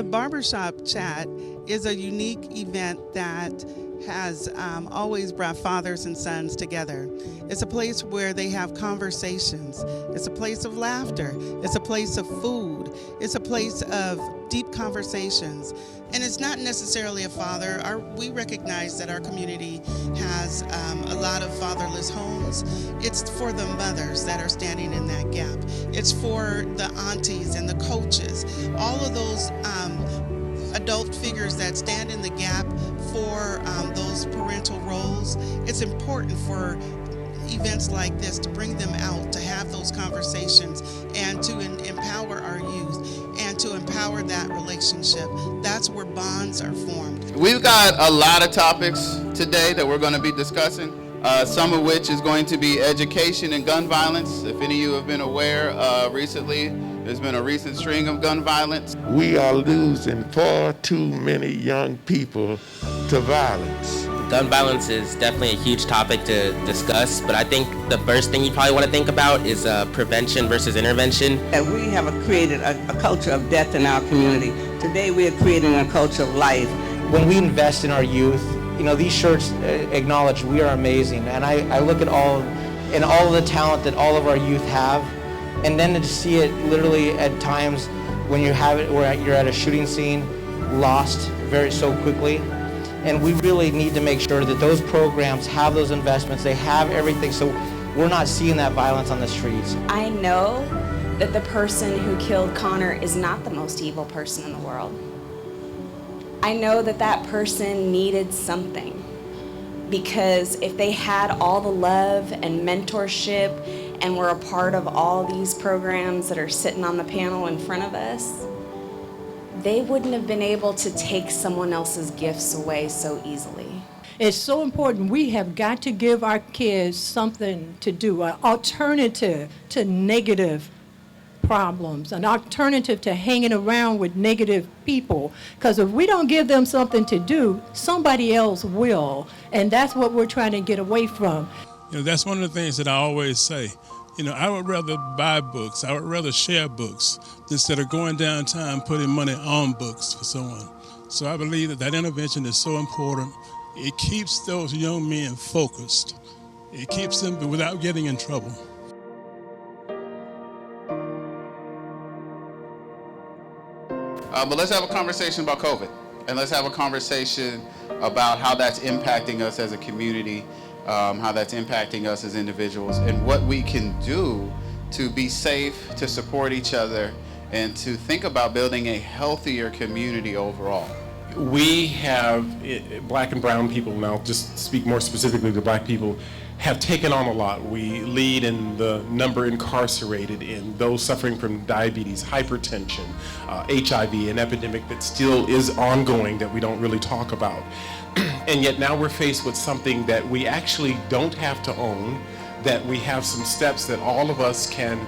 The Barbershop Chat is a unique event that has always brought fathers and sons together. It's a place where they have conversations. It's a place of laughter. It's a place of food. It's a place of deep conversations. And it's not necessarily a father. We recognize that our community has a lot of fatherless homes. It's for the mothers that are standing in that gap. It's for the aunties and the coaches, all of those adult figures that stand in the gap for those parental roles. It's important for events like this to bring them out, to have those conversations, and to empower our youth and to empower that relationship. That's where bonds are formed. We've got a lot of topics today that we're going to be discussing, some of which is going to be education and gun violence. If any of you have been aware, recently there's been a recent string of gun violence. We are losing far too many young people to violence. Gun violence is definitely a huge topic to discuss, but I think the first thing you probably want to think about is prevention versus intervention. We have created a culture of death in our community. Today we are creating a culture of life. When we invest in our youth, you know, these shirts acknowledge we are amazing, and I look at all of the talent that all of our youth have, and then to see it literally at times when you have it where you're at a shooting scene, lost so quickly. And we really need to make sure that those programs have those investments, they have everything, so we're not seeing that violence on the streets. I know that the person who killed Connor is not the most evil person in the world. I know that that person needed something, because if they had all the love and mentorship and were a part of all these programs that are sitting on the panel in front of us, they wouldn't have been able to take someone else's gifts away so easily. It's so important. We have got to give our kids something to do, an alternative to negative problems, an alternative to hanging around with negative people. Because if we don't give them something to do, somebody else will. And that's what we're trying to get away from. You know, that's one of the things that I always say. You know, I would rather buy books, I would rather share books instead of going downtown putting money on books for someone. So I believe that intervention is so important. It keeps those young men focused. It keeps them without getting in trouble. But let's have a conversation about COVID, and let's have a conversation about how that's impacting us as a community, how that's impacting us as individuals, and what we can do to be safe, to support each other, and to think about building a healthier community overall. We have, black and brown people, now just speak more specifically to black people, have taken on a lot. We lead in the number incarcerated, in those suffering from diabetes, hypertension, HIV, an epidemic that still is ongoing that we don't really talk about. And yet now we're faced with something that we actually don't have to own, that we have some steps that all of us can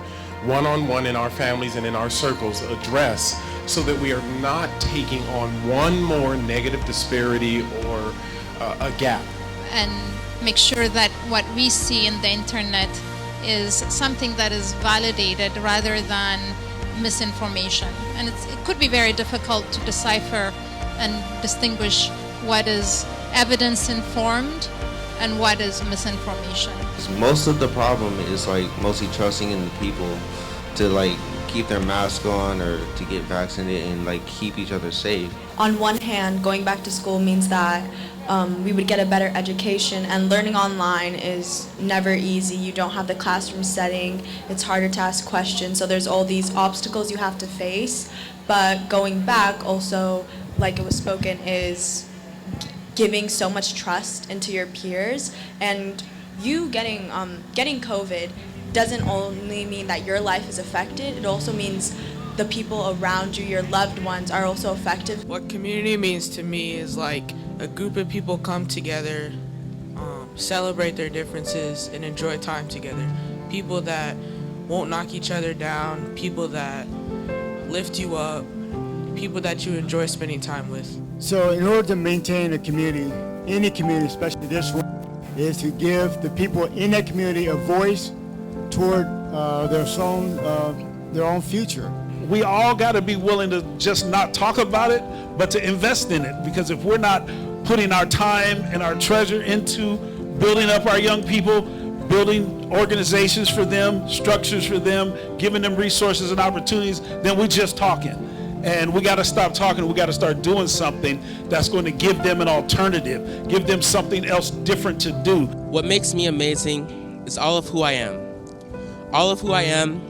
one-on-one in our families and in our circles address, so that we are not taking on one more negative disparity or a gap. And make sure that what we see in the internet is something that is validated rather than misinformation. And it could be very difficult to decipher and distinguish what is evidence-informed and what is misinformation. Most of the problem is mostly trusting in the people to keep their mask on or to get vaccinated and keep each other safe. On one hand, going back to school means that we would get a better education, and learning online is never easy. You don't have the classroom setting, it's harder to ask questions, so there's all these obstacles you have to face. But going back also, like it was spoken, is giving so much trust into your peers, and you getting COVID doesn't only mean that your life is affected, it also means the people around you, your loved ones, are also affected. What community means to me is a group of people come together, celebrate their differences, and enjoy time together. People that won't knock each other down, people that lift you up, people that you enjoy spending time with. So in order to maintain a community, any community, especially this one, is to give the people in that community a voice toward their own future. we all got to be willing to just not talk about it, but to invest in it. Because if we're not putting our time and our treasure into building up our young people, building organizations for them, structures for them, giving them resources and opportunities, then we're just talking. And we got to stop talking. We got to start doing something that's going to give them an alternative, give them something else different to do. What makes me amazing is all of who I am. All of who I am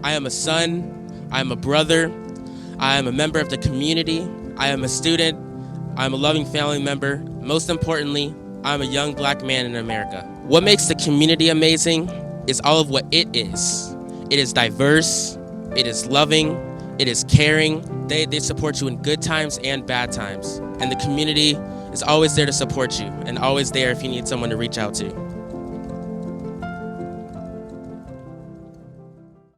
a son, I am a brother, I am a member of the community, I am a student, I am a loving family member. Most importantly, I'm a young black man in America. What makes the community amazing is all of what it is. It is diverse, it is loving, it is caring. They support you in good times and bad times. And the community is always there to support you and always there if you need someone to reach out to.